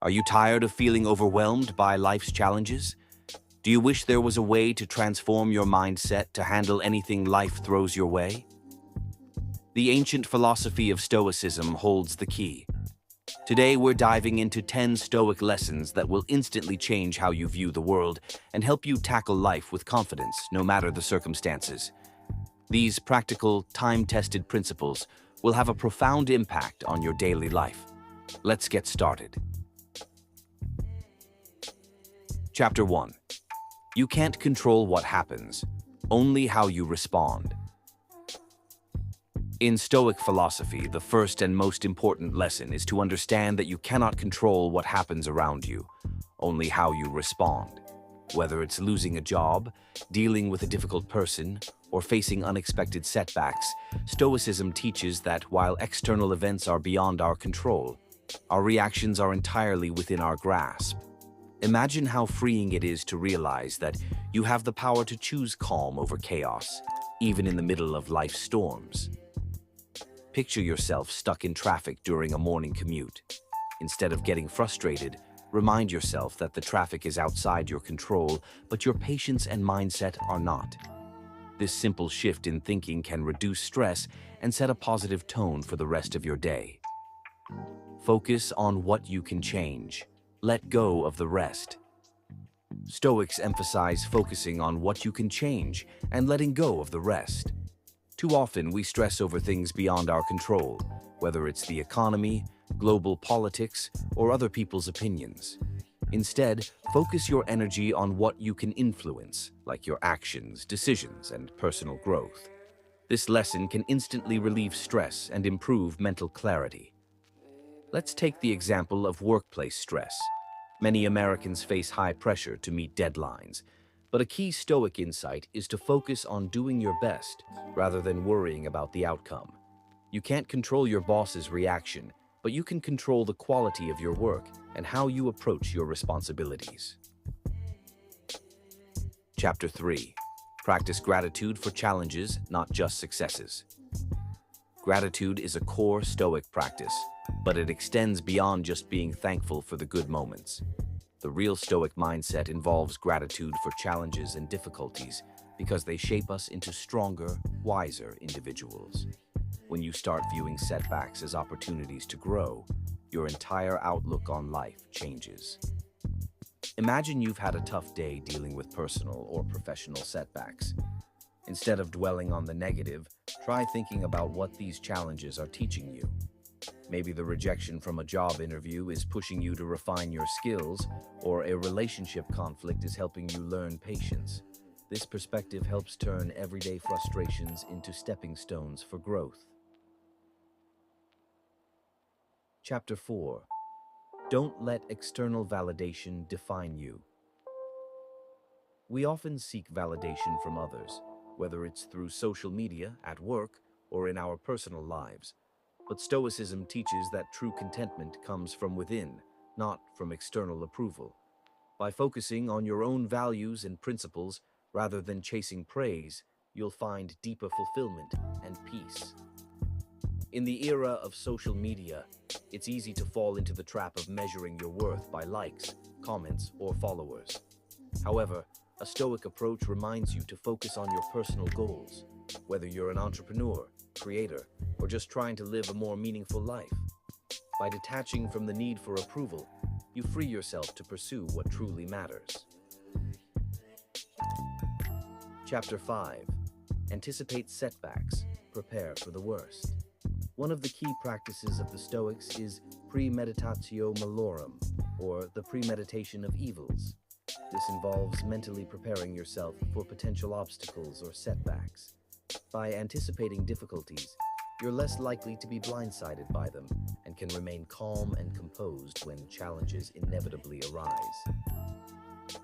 Are you tired of feeling overwhelmed by life's challenges? Do you wish there was a way to transform your mindset to handle anything life throws your way? The ancient philosophy of Stoicism holds the key. Today, we're diving into 10 Stoic lessons that will instantly change how you view the world and help you tackle life with confidence, no matter the circumstances. These practical, time-tested principles will have a profound impact on your daily life. Let's get started. Chapter 1. You can't control what happens, only how you respond. In Stoic philosophy, the first and most important lesson is to understand that you cannot control what happens around you, only how you respond. Whether it's losing a job, dealing with a difficult person, or facing unexpected setbacks, Stoicism teaches that while external events are beyond our control, our reactions are entirely within our grasp. Imagine how freeing it is to realize that you have the power to choose calm over chaos, even in the middle of life's storms. Picture yourself stuck in traffic during a morning commute. Instead of getting frustrated, remind yourself that the traffic is outside your control, but your patience and mindset are not. This simple shift in thinking can reduce stress and set a positive tone for the rest of your day. Focus on what you can change. Let go of the rest. Stoics emphasize focusing on what you can change and letting go of the rest. Too often, we stress over things beyond our control, whether it's the economy, global politics, or other people's opinions. Instead, focus your energy on what you can influence, like your actions, decisions, and personal growth. This lesson can instantly relieve stress and improve mental clarity. Let's take the example of workplace stress. Many Americans face high pressure to meet deadlines, but a key Stoic insight is to focus on doing your best rather than worrying about the outcome. You can't control your boss's reaction, but you can control the quality of your work and how you approach your responsibilities. Chapter 3. Practice gratitude for challenges, not just successes. Gratitude is a core Stoic practice, but it extends beyond just being thankful for the good moments. The real Stoic mindset involves gratitude for challenges and difficulties because they shape us into stronger, wiser individuals. When you start viewing setbacks as opportunities to grow, your entire outlook on life changes. Imagine you've had a tough day dealing with personal or professional setbacks. Instead of dwelling on the negative, try thinking about what these challenges are teaching you. Maybe the rejection from a job interview is pushing you to refine your skills, or a relationship conflict is helping you learn patience. This perspective helps turn everyday frustrations into stepping stones for growth. Chapter 4. Don't let external validation define you. We often seek validation from others, whether it's through social media, at work, or in our personal lives. But Stoicism teaches that true contentment comes from within, not from external approval. By focusing on your own values and principles rather than chasing praise, you'll find deeper fulfillment and peace. In the era of social media, it's easy to fall into the trap of measuring your worth by likes, comments, or followers. However, a Stoic approach reminds you to focus on your personal goals, whether you're an entrepreneur, creator, or just trying to live a more meaningful life. By detaching from the need for approval, you free yourself to pursue what truly matters. Chapter 5. Anticipate setbacks, prepare for the worst. One of the key practices of the Stoics is premeditatio malorum, or the premeditation of evils. This involves mentally preparing yourself for potential obstacles or setbacks. By anticipating difficulties, you're less likely to be blindsided by them and can remain calm and composed when challenges inevitably arise.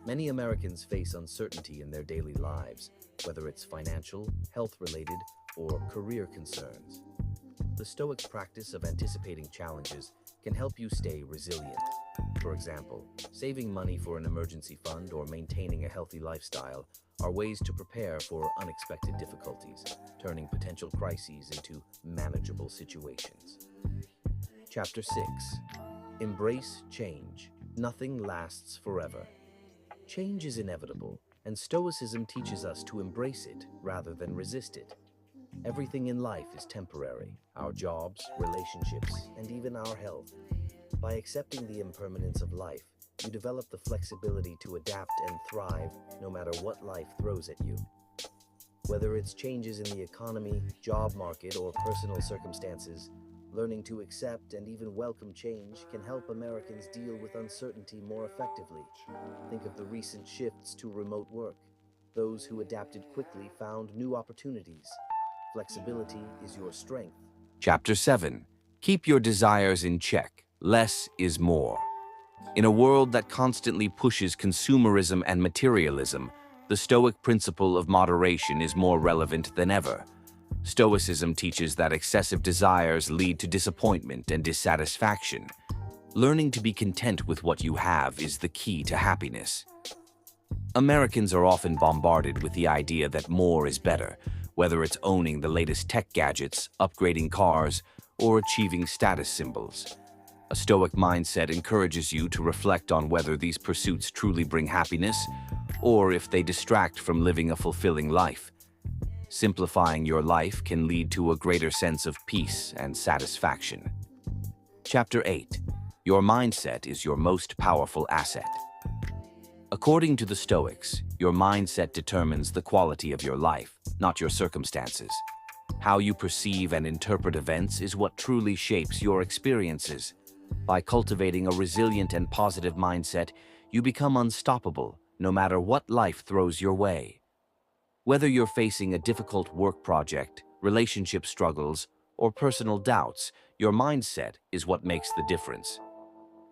Many Americans face uncertainty in their daily lives, whether it's financial, health-related, or career concerns. The Stoic practice of anticipating challenges can help you stay resilient. For example, saving money for an emergency fund or maintaining a healthy lifestyle are ways to prepare for unexpected difficulties, turning potential crises into manageable situations. Chapter 6. Embrace change. Nothing lasts forever. Change is inevitable, and Stoicism teaches us to embrace it rather than resist it. Everything in life is temporary, our jobs, relationships, and even our health. By accepting the impermanence of life, you develop the flexibility to adapt and thrive no matter what life throws at you. Whether it's changes in the economy, job market, or personal circumstances, learning to accept and even welcome change can help Americans deal with uncertainty more effectively. Think of the recent shifts to remote work. Those who adapted quickly found new opportunities. Flexibility is your strength. Chapter 7. Keep your desires in check. Less is more. In a world that constantly pushes consumerism and materialism, the Stoic principle of moderation is more relevant than ever. Stoicism teaches that excessive desires lead to disappointment and dissatisfaction. Learning to be content with what you have is the key to happiness. Americans are often bombarded with the idea that more is better, whether it's owning the latest tech gadgets, upgrading cars, or achieving status symbols. A Stoic mindset encourages you to reflect on whether these pursuits truly bring happiness, or if they distract from living a fulfilling life. Simplifying your life can lead to a greater sense of peace and satisfaction. Chapter 8. Your mindset is your most powerful asset. According to the Stoics, your mindset determines the quality of your life, not your circumstances. How you perceive and interpret events is what truly shapes your experiences. By cultivating a resilient and positive mindset, you become unstoppable, no matter what life throws your way. Whether you're facing a difficult work project, relationship struggles, or personal doubts, your mindset is what makes the difference.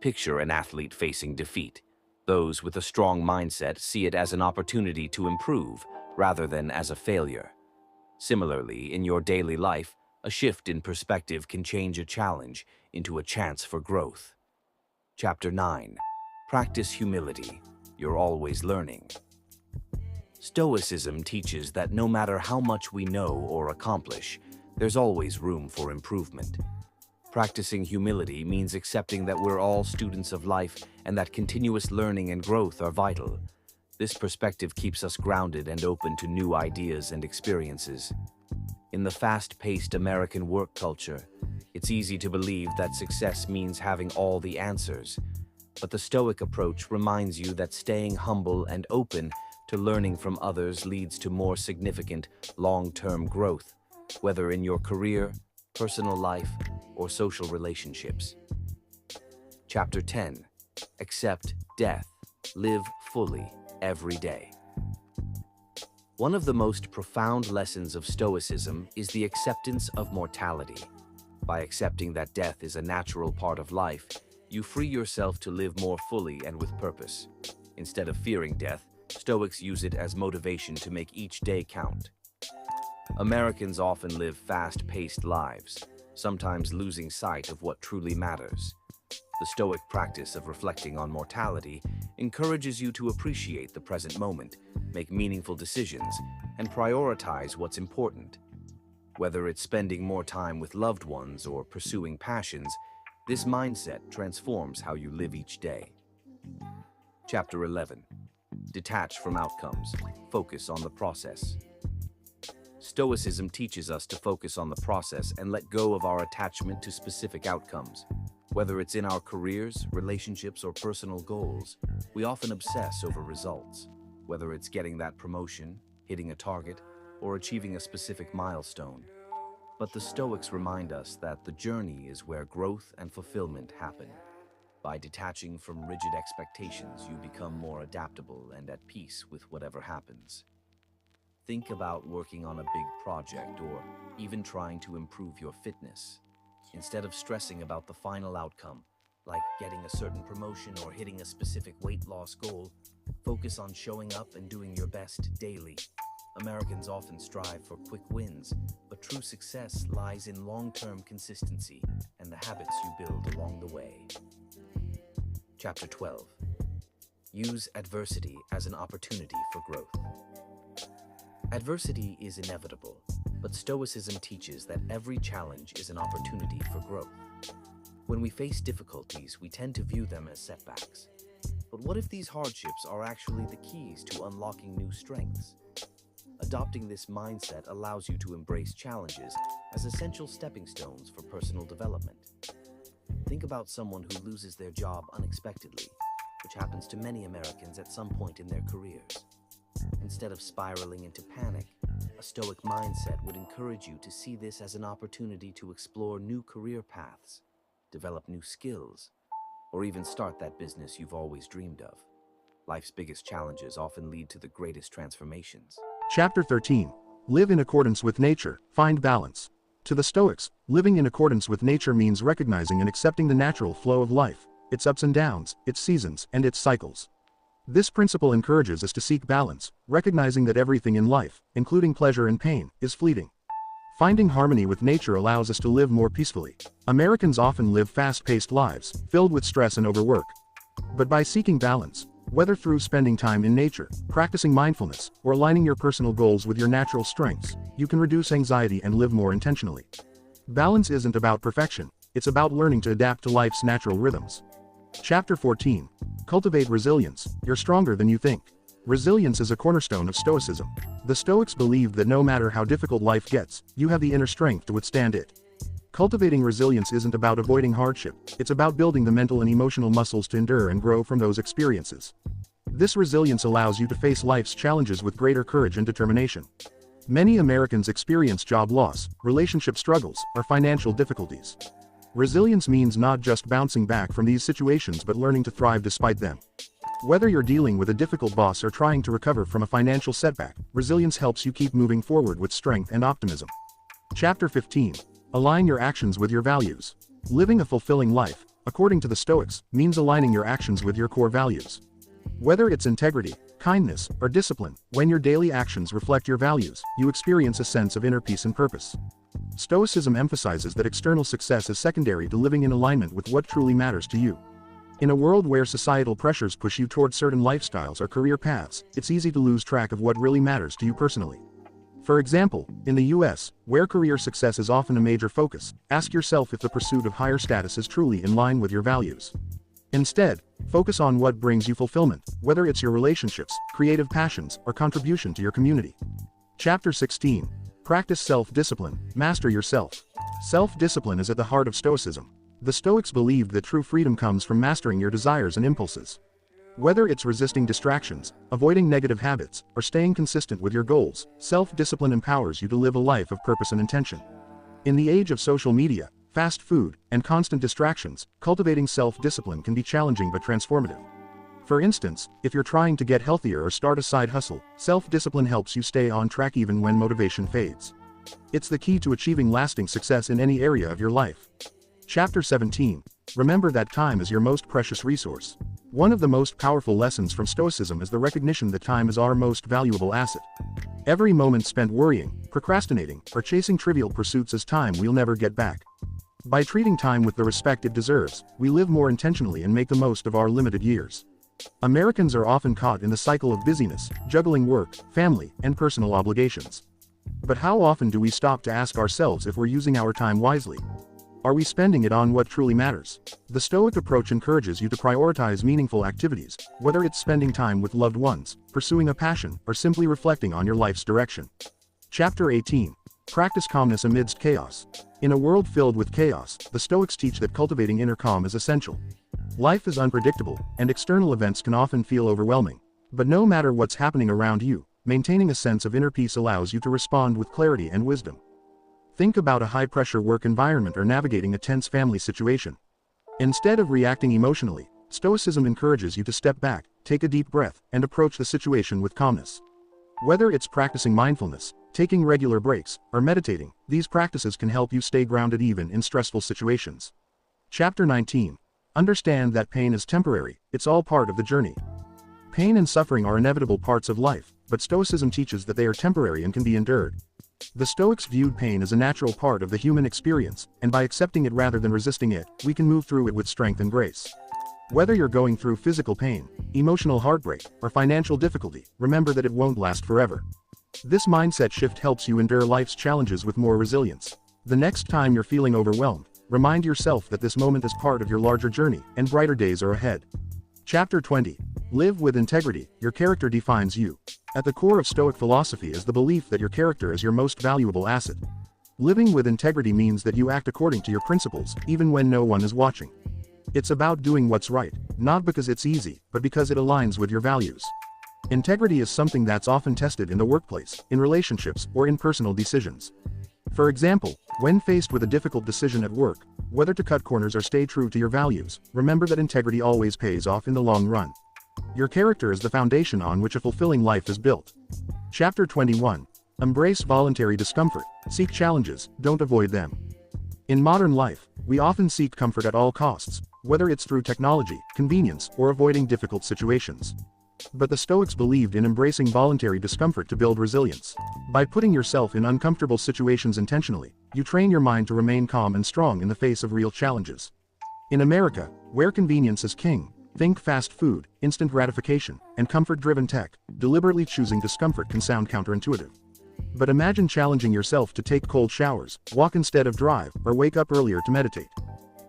Picture an athlete facing defeat. Those with a strong mindset see it as an opportunity to improve, rather than as a failure. Similarly, in your daily life, a shift in perspective can change a challenge into a chance for growth. Chapter 9. Practice humility. You're always learning. Stoicism teaches that no matter how much we know or accomplish, there's always room for improvement. Practicing humility means accepting that we're all students of life and that continuous learning and growth are vital. This perspective keeps us grounded and open to new ideas and experiences. In the fast-paced American work culture, it's easy to believe that success means having all the answers. But the Stoic approach reminds you that staying humble and open to learning from others leads to more significant, long-term growth, whether in your career, personal life, or social relationships. Chapter 10. Accept death. Live fully every day. One of the most profound lessons of Stoicism is the acceptance of mortality. By accepting that death is a natural part of life, you free yourself to live more fully and with purpose. Instead of fearing death, Stoics use it as motivation to make each day count. Americans often live fast-paced lives, sometimes losing sight of what truly matters. The Stoic practice of reflecting on mortality encourages you to appreciate the present moment, make meaningful decisions, and prioritize what's important. Whether it's spending more time with loved ones or pursuing passions, this mindset transforms how you live each day. Chapter 11. Detach from outcomes. Focus on the process. Stoicism teaches us to focus on the process and let go of our attachment to specific outcomes. Whether it's in our careers, relationships, or personal goals, we often obsess over results. Whether it's getting that promotion, hitting a target, or achieving a specific milestone. But the Stoics remind us that the journey is where growth and fulfillment happen. By detaching from rigid expectations, you become more adaptable and at peace with whatever happens. Think about working on a big project or even trying to improve your fitness. Instead of stressing about the final outcome, like getting a certain promotion or hitting a specific weight loss goal, focus on showing up and doing your best daily. Americans often strive for quick wins, but true success lies in long-term consistency and the habits you build along the way. Chapter 12. Use adversity as an opportunity for growth. Adversity is inevitable, but Stoicism teaches that every challenge is an opportunity for growth. When we face difficulties, we tend to view them as setbacks. But what if these hardships are actually the keys to unlocking new strengths? Adopting this mindset allows you to embrace challenges as essential stepping stones for personal development. Think about someone who loses their job unexpectedly, which happens to many Americans at some point in their careers. Instead of spiraling into panic, a Stoic mindset would encourage you to see this as an opportunity to explore new career paths, develop new skills, or even start that business you've always dreamed of. Life's biggest challenges often lead to the greatest transformations. Chapter 13. Live in accordance with nature, find balance. To the Stoics, living in accordance with nature means recognizing and accepting the natural flow of life, its ups and downs, its seasons, and its cycles. This principle encourages us to seek balance, recognizing that everything in life, including pleasure and pain, is fleeting. Finding harmony with nature allows us to live more peacefully. Americans often live fast-paced lives, filled with stress and overwork. But by seeking balance, whether through spending time in nature, practicing mindfulness, or aligning your personal goals with your natural strengths, you can reduce anxiety and live more intentionally. Balance isn't about perfection, it's about learning to adapt to life's natural rhythms. Chapter 14. Cultivate resilience, you're stronger than you think. Resilience is a cornerstone of Stoicism. The Stoics believed that no matter how difficult life gets, you have the inner strength to withstand it. Cultivating resilience isn't about avoiding hardship, it's about building the mental and emotional muscles to endure and grow from those experiences. This resilience allows you to face life's challenges with greater courage and determination. Many Americans experience job loss, relationship struggles, or financial difficulties. Resilience means not just bouncing back from these situations but learning to thrive despite them. Whether you're dealing with a difficult boss or trying to recover from a financial setback, resilience helps you keep moving forward with strength and optimism. Chapter 15. Align your actions with your values. Living a fulfilling life, according to the Stoics, means aligning your actions with your core values. Whether it's integrity, kindness, or discipline, when your daily actions reflect your values, you experience a sense of inner peace and purpose. Stoicism emphasizes that external success is secondary to living in alignment with what truly matters to you. In a world where societal pressures push you toward certain lifestyles or career paths, it's easy to lose track of what really matters to you personally. For example, in the US, where career success is often a major focus, ask yourself if the pursuit of higher status is truly in line with your values. Instead, focus on what brings you fulfillment, whether it's your relationships, creative passions, or contribution to your community. Chapter 16. Practice self-discipline, master yourself. Self-discipline is at the heart of Stoicism. The Stoics believed that true freedom comes from mastering your desires and impulses. Whether it's resisting distractions, avoiding negative habits, or staying consistent with your goals, self-discipline empowers you to live a life of purpose and intention. In the age of social media, fast food, and constant distractions, cultivating self-discipline can be challenging but transformative. For instance, if you're trying to get healthier or start a side hustle, self-discipline helps you stay on track even when motivation fades. It's the key to achieving lasting success in any area of your life. Chapter 17. Remember that time is your most precious resource. One of the most powerful lessons from Stoicism is the recognition that time is our most valuable asset. Every moment spent worrying, procrastinating, or chasing trivial pursuits is time we'll never get back. By treating time with the respect it deserves, we live more intentionally and make the most of our limited years. Americans are often caught in the cycle of busyness, juggling work, family, and personal obligations. But how often do we stop to ask ourselves if we're using our time wisely? Are we spending it on what truly matters? The Stoic approach encourages you to prioritize meaningful activities, whether it's spending time with loved ones, pursuing a passion, or simply reflecting on your life's direction. Chapter 18. Practice calmness amidst chaos. In a world filled with chaos, the Stoics teach that cultivating inner calm is essential. Life is unpredictable, and external events can often feel overwhelming. But no matter what's happening around you, maintaining a sense of inner peace allows you to respond with clarity and wisdom. Think about a high-pressure work environment or navigating a tense family situation. Instead of reacting emotionally, Stoicism encourages you to step back, take a deep breath, and approach the situation with calmness. Whether it's practicing mindfulness, taking regular breaks, or meditating, these practices can help you stay grounded even in stressful situations. Chapter 19. Understand that pain is temporary, it's all part of the journey. Pain and suffering are inevitable parts of life, but Stoicism teaches that they are temporary and can be endured. The Stoics viewed pain as a natural part of the human experience, and by accepting it rather than resisting it, we can move through it with strength and grace. Whether you're going through physical pain, emotional heartbreak, or financial difficulty, remember that it won't last forever. This mindset shift helps you endure life's challenges with more resilience. The next time you're feeling overwhelmed, remind yourself that this moment is part of your larger journey, and brighter days are ahead. Chapter 20. Live with integrity. Your character defines you. At the core of Stoic philosophy is the belief that your character is your most valuable asset. Living with integrity means that you act according to your principles, even when no one is watching. It's about doing what's right, not because it's easy, but because it aligns with your values. Integrity is something that's often tested in the workplace, in relationships, or in personal decisions. For example, when faced with a difficult decision at work, whether to cut corners or stay true to your values, remember that integrity always pays off in the long run. Your character is the foundation on which a fulfilling life is built. Chapter 21. Embrace voluntary discomfort. Seek challenges, don't avoid them. In modern life, we often seek comfort at all costs, whether it's through technology, convenience, or avoiding difficult situations. But the Stoics believed in embracing voluntary discomfort to build resilience. By putting yourself in uncomfortable situations intentionally, you train your mind to remain calm and strong in the face of real challenges. In America, where convenience is king, think fast food, instant gratification, and comfort-driven tech, deliberately choosing discomfort can sound counterintuitive. But imagine challenging yourself to take cold showers, walk instead of drive, or wake up earlier to meditate.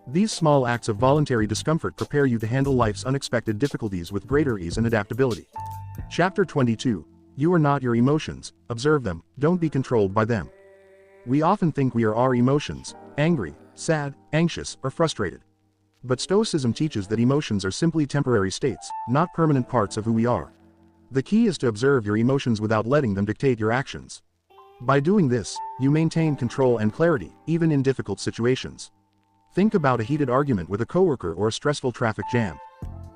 These small acts of voluntary discomfort prepare you to handle life's unexpected difficulties with greater ease and adaptability. Chapter 22. You are not your emotions, observe them, don't be controlled by them. We often think we are our emotions, angry, sad, anxious, or frustrated. But Stoicism teaches that emotions are simply temporary states, not permanent parts of who we are. The key is to observe your emotions without letting them dictate your actions. By doing this, you maintain control and clarity, even in difficult situations. Think about a heated argument with a coworker or a stressful traffic jam.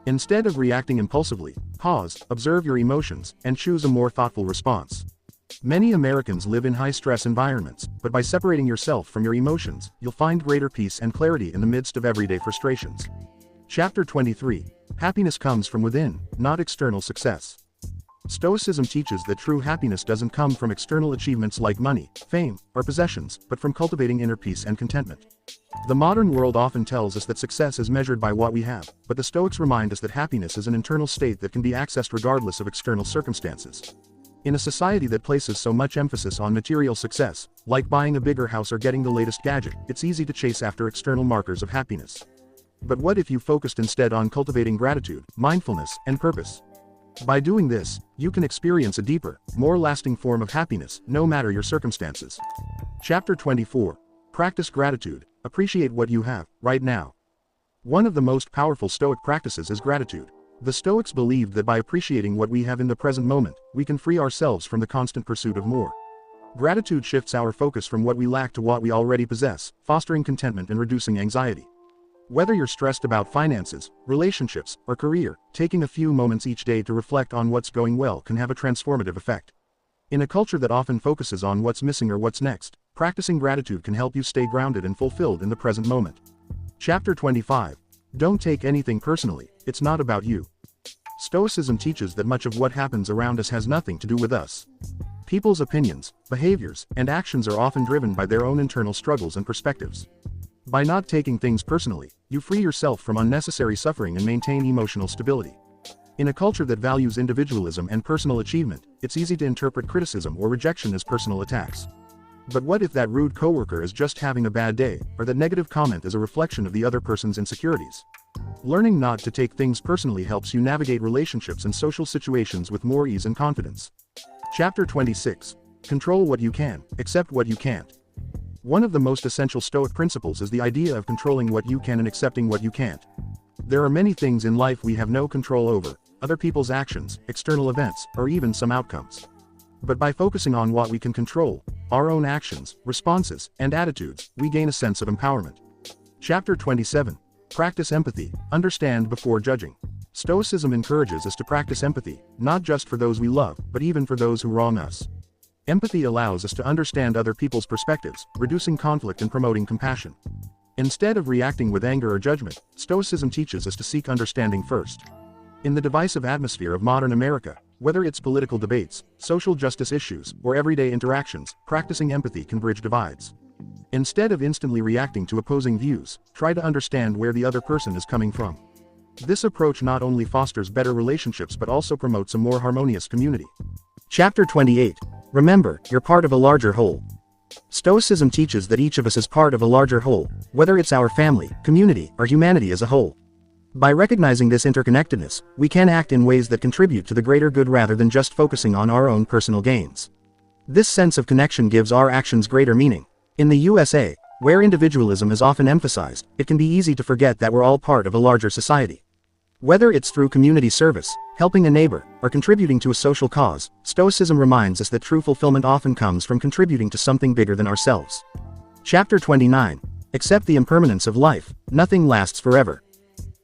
Instead of reacting impulsively, pause, observe your emotions, and choose a more thoughtful response. Many Americans live in high-stress environments, but by separating yourself from your emotions, you'll find greater peace and clarity in the midst of everyday frustrations. Chapter 23. Happiness comes from within, not external success. Stoicism teaches that true happiness doesn't come from external achievements like money, fame, or possessions, but from cultivating inner peace and contentment. The modern world often tells us that success is measured by what we have, but the Stoics remind us that happiness is an internal state that can be accessed regardless of external circumstances. In a society that places so much emphasis on material success, like buying a bigger house or getting the latest gadget, it's easy to chase after external markers of happiness. But what if you focused instead on cultivating gratitude, mindfulness, and purpose? By doing this, you can experience a deeper, more lasting form of happiness, no matter your circumstances. Chapter 24. Practice gratitude. Appreciate what you have, right now. One of the most powerful Stoic practices is gratitude. The Stoics believed that by appreciating what we have in the present moment, we can free ourselves from the constant pursuit of more. Gratitude shifts our focus from what we lack to what we already possess, fostering contentment and reducing anxiety. Whether you're stressed about finances, relationships, or career, taking a few moments each day to reflect on what's going well can have a transformative effect. In a culture that often focuses on what's missing or what's next, practicing gratitude can help you stay grounded and fulfilled in the present moment. Chapter 25. Don't take anything personally, it's not about you. Stoicism teaches that much of what happens around us has nothing to do with us. People's opinions, behaviors, and actions are often driven by their own internal struggles and perspectives. By not taking things personally, you free yourself from unnecessary suffering and maintain emotional stability. In a culture that values individualism and personal achievement, it's easy to interpret criticism or rejection as personal attacks. But what if that rude coworker is just having a bad day, or that negative comment is a reflection of the other person's insecurities? Learning not to take things personally helps you navigate relationships and social situations with more ease and confidence. Chapter 26. Control what you can, accept what you can't. One of the most essential Stoic principles is the idea of controlling what you can and accepting what you can't. There are many things in life we have no control over, other people's actions, external events, or even some outcomes. But by focusing on what we can control, our own actions, responses, and attitudes, we gain a sense of empowerment. Chapter 27. Practice empathy, understand before judging. Stoicism encourages us to practice empathy, not just for those we love, but even for those who wrong us. Empathy allows us to understand other people's perspectives, reducing conflict and promoting compassion. Instead of reacting with anger or judgment, Stoicism teaches us to seek understanding first. In the divisive atmosphere of modern America, whether it's political debates, social justice issues, or everyday interactions, practicing empathy can bridge divides. Instead of instantly reacting to opposing views, try to understand where the other person is coming from. This approach not only fosters better relationships but also promotes a more harmonious community. Chapter 28. Remember, you're part of a larger whole. Stoicism teaches that each of us is part of a larger whole, whether it's our family, community, or humanity as a whole. By recognizing this interconnectedness, we can act in ways that contribute to the greater good rather than just focusing on our own personal gains. This sense of connection gives our actions greater meaning. In the USA, where individualism is often emphasized, it can be easy to forget that we're all part of a larger society. Whether it's through community service, helping a neighbor, or contributing to a social cause, Stoicism reminds us that true fulfillment often comes from contributing to something bigger than ourselves. Chapter 29. Accept the impermanence of life. Nothing lasts forever.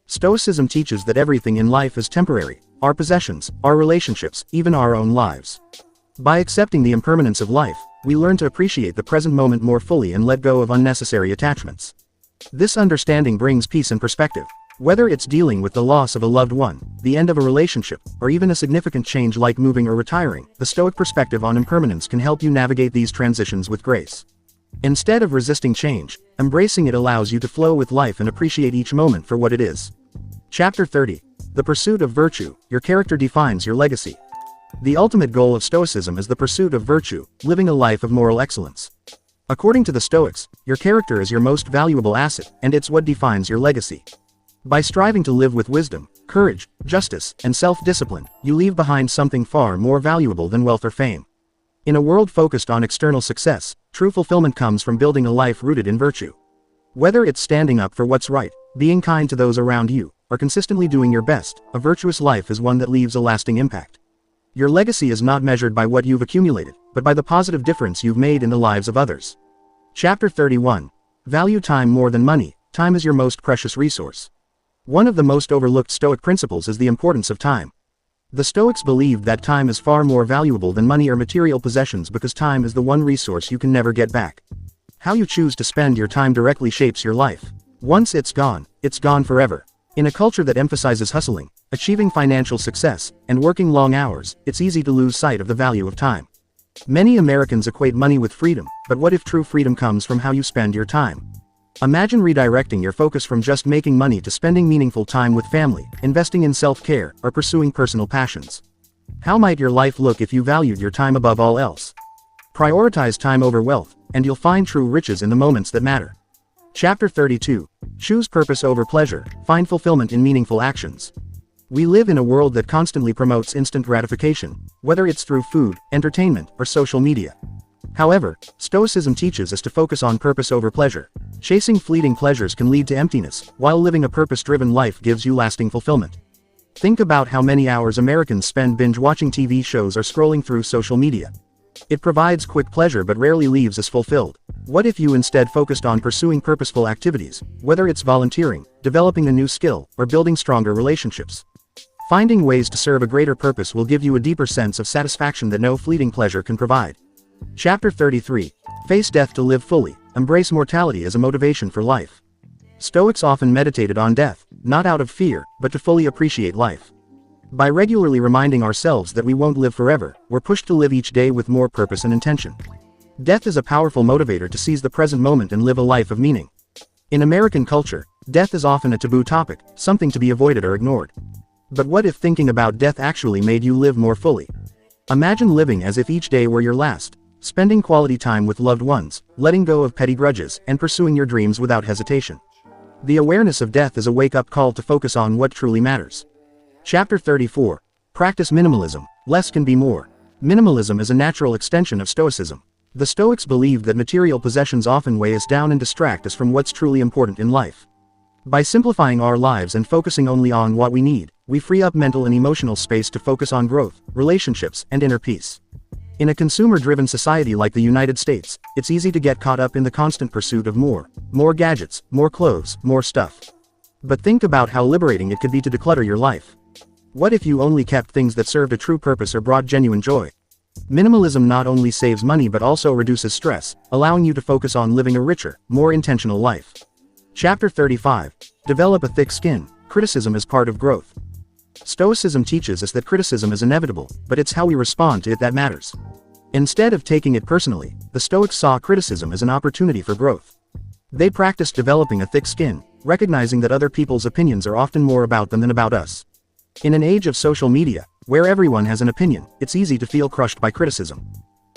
Stoicism teaches that everything in life is temporary: our possessions, our relationships, even our own lives. By accepting the impermanence of life, we learn to appreciate the present moment more fully and let go of unnecessary attachments. This understanding brings peace and perspective. Whether it's dealing with the loss of a loved one, the end of a relationship, or even a significant change like moving or retiring, the Stoic perspective on impermanence can help you navigate these transitions with grace. Instead of resisting change, embracing it allows you to flow with life and appreciate each moment for what it is. Chapter 30. The pursuit of virtue. Your character defines your legacy. The ultimate goal of Stoicism is the pursuit of virtue, living a life of moral excellence. According to the Stoics, your character is your most valuable asset, and it's what defines your legacy. By striving to live with wisdom, courage, justice, and self-discipline, you leave behind something far more valuable than wealth or fame. In a world focused on external success, true fulfillment comes from building a life rooted in virtue. Whether it's standing up for what's right, being kind to those around you, or consistently doing your best, a virtuous life is one that leaves a lasting impact. Your legacy is not measured by what you've accumulated, but by the positive difference you've made in the lives of others. Chapter 31. Value time more than money. Time is your most precious resource. One of the most overlooked Stoic principles is the importance of time. The Stoics believed that time is far more valuable than money or material possessions because time is the one resource you can never get back. How you choose to spend your time directly shapes your life. Once it's gone forever. In a culture that emphasizes hustling, achieving financial success, and working long hours, it's easy to lose sight of the value of time. Many Americans equate money with freedom, but what if true freedom comes from how you spend your time? Imagine redirecting your focus from just making money to spending meaningful time with family, investing in self-care, or pursuing personal passions. How might your life look if you valued your time above all else? Prioritize time over wealth, and you'll find true riches in the moments that matter. Chapter 32. Choose purpose over pleasure. Find fulfillment in meaningful actions. We live in a world that constantly promotes instant gratification, whether it's through food, entertainment, or social media. However, Stoicism teaches us to focus on purpose over pleasure. Chasing fleeting pleasures can lead to emptiness, while living a purpose-driven life gives you lasting fulfillment. Think about how many hours Americans spend binge-watching TV shows or scrolling through social media. It provides quick pleasure but rarely leaves us fulfilled. What if you instead focused on pursuing purposeful activities, whether it's volunteering, developing a new skill, or building stronger relationships? Finding ways to serve a greater purpose will give you a deeper sense of satisfaction that no fleeting pleasure can provide. Chapter 33. Face death to live fully. Embrace mortality as a motivation for life. Stoics often meditated on death, not out of fear, but to fully appreciate life. By regularly reminding ourselves that we won't live forever, we're pushed to live each day with more purpose and intention. Death is a powerful motivator to seize the present moment and live a life of meaning. In American culture, death is often a taboo topic, something to be avoided or ignored. But what if thinking about death actually made you live more fully? Imagine living as if each day were your last. Spending quality time with loved ones, letting go of petty grudges, and pursuing your dreams without hesitation. The awareness of death is a wake-up call to focus on what truly matters. Chapter 34. Practice minimalism. Less can be more. Minimalism is a natural extension of Stoicism. The Stoics believed that material possessions often weigh us down and distract us from what's truly important in life. By simplifying our lives and focusing only on what we need, we free up mental and emotional space to focus on growth, relationships, and inner peace. In a consumer-driven society like the United States, it's easy to get caught up in the constant pursuit of more gadgets, more clothes, more stuff. But think about how liberating it could be to declutter your life. What if you only kept things that served a true purpose or brought genuine joy? Minimalism not only saves money but also reduces stress, allowing you to focus on living a richer, more intentional life. Chapter 35. Develop a thick skin. Criticism is part of growth. Stoicism teaches us that criticism is inevitable, but it's how we respond to it that matters. Instead of taking it personally, the Stoics saw criticism as an opportunity for growth. They practiced developing a thick skin, recognizing that other people's opinions are often more about them than about us. In an age of social media, where everyone has an opinion, it's easy to feel crushed by criticism.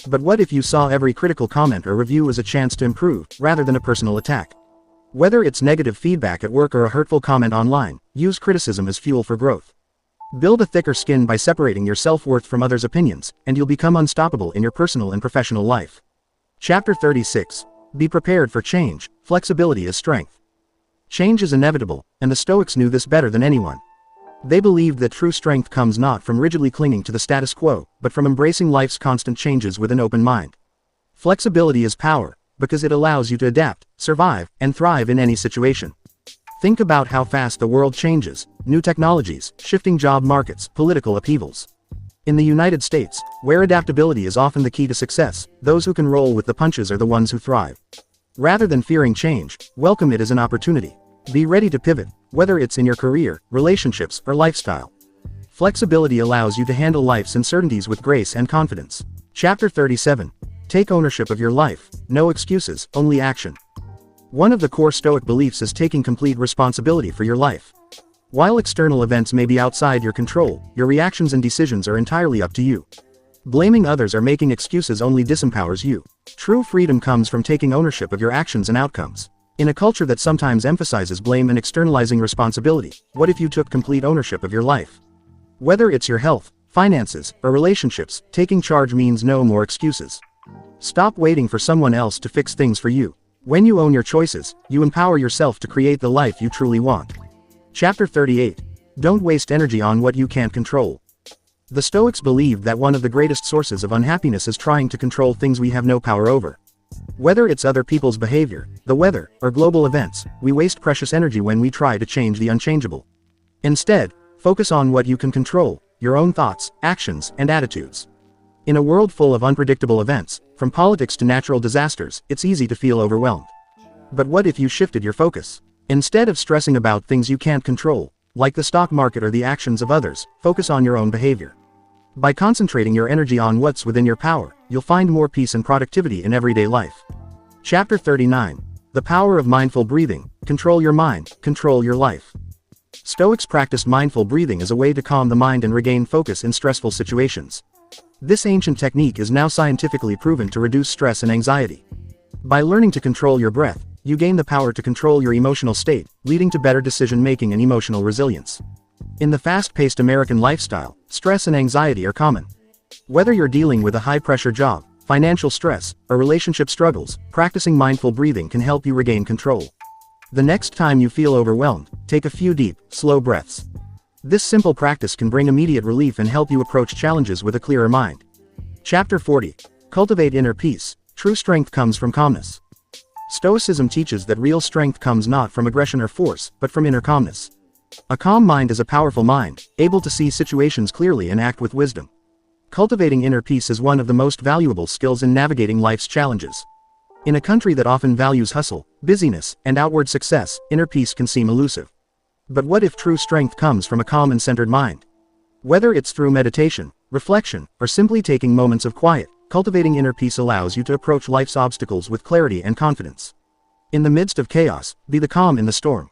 But what if you saw every critical comment or review as a chance to improve, rather than a personal attack? Whether it's negative feedback at work or a hurtful comment online, use criticism as fuel for growth. Build a thicker skin by separating your self-worth from others' opinions, and you'll become unstoppable in your personal and professional life. Chapter 36. Be prepared for change. Flexibility is strength. Change is inevitable, and the Stoics knew this better than anyone. They believed that true strength comes not from rigidly clinging to the status quo, but from embracing life's constant changes with an open mind. Flexibility is power, because it allows you to adapt, survive, and thrive in any situation. Think about how fast the world changes: new technologies, shifting job markets, political upheavals. In the United States, where adaptability is often the key to success, those who can roll with the punches are the ones who thrive. Rather than fearing change, welcome it as an opportunity. Be ready to pivot, whether it's in your career, relationships, or lifestyle. Flexibility allows you to handle life's uncertainties with grace and confidence. Chapter 37. Take ownership of your life. No excuses, only action. One of the core Stoic beliefs is taking complete responsibility for your life. While external events may be outside your control, your reactions and decisions are entirely up to you. Blaming others or making excuses only disempowers you. True freedom comes from taking ownership of your actions and outcomes. In a culture that sometimes emphasizes blame and externalizing responsibility, what if you took complete ownership of your life? Whether it's your health, finances, or relationships, taking charge means no more excuses. Stop waiting for someone else to fix things for you. When you own your choices, you empower yourself to create the life you truly want. Chapter 38. Don't waste energy on what you can't control. The Stoics believed that one of the greatest sources of unhappiness is trying to control things we have no power over. Whether it's other people's behavior, the weather, or global events, we waste precious energy when we try to change the unchangeable. Instead, focus on what you can control: your own thoughts, actions, and attitudes. In a world full of unpredictable events, from politics to natural disasters, it's easy to feel overwhelmed. But what if you shifted your focus? Instead of stressing about things you can't control, like the stock market or the actions of others, focus on your own behavior. By concentrating your energy on what's within your power, you'll find more peace and productivity in everyday life. Chapter 39. The power of mindful breathing. Control your mind, control your life. Stoics practiced mindful breathing as a way to calm the mind and regain focus in stressful situations. This ancient technique is now scientifically proven to reduce stress and anxiety. By learning to control your breath, you gain the power to control your emotional state, leading to better decision-making and emotional resilience. In the fast-paced American lifestyle, stress and anxiety are common. Whether you're dealing with a high-pressure job, financial stress, or relationship struggles, practicing mindful breathing can help you regain control. The next time you feel overwhelmed, take a few deep, slow breaths. This simple practice can bring immediate relief and help you approach challenges with a clearer mind. Chapter 40. Cultivate inner peace. True strength comes from calmness. Stoicism teaches that real strength comes not from aggression or force, but from inner calmness. A calm mind is a powerful mind, able to see situations clearly and act with wisdom. Cultivating inner peace is one of the most valuable skills in navigating life's challenges. In a country that often values hustle, busyness, and outward success, inner peace can seem elusive. But what if true strength comes from a calm and centered mind? Whether it's through meditation, reflection, or simply taking moments of quiet, cultivating inner peace allows you to approach life's obstacles with clarity and confidence. In the midst of chaos, be the calm in the storm.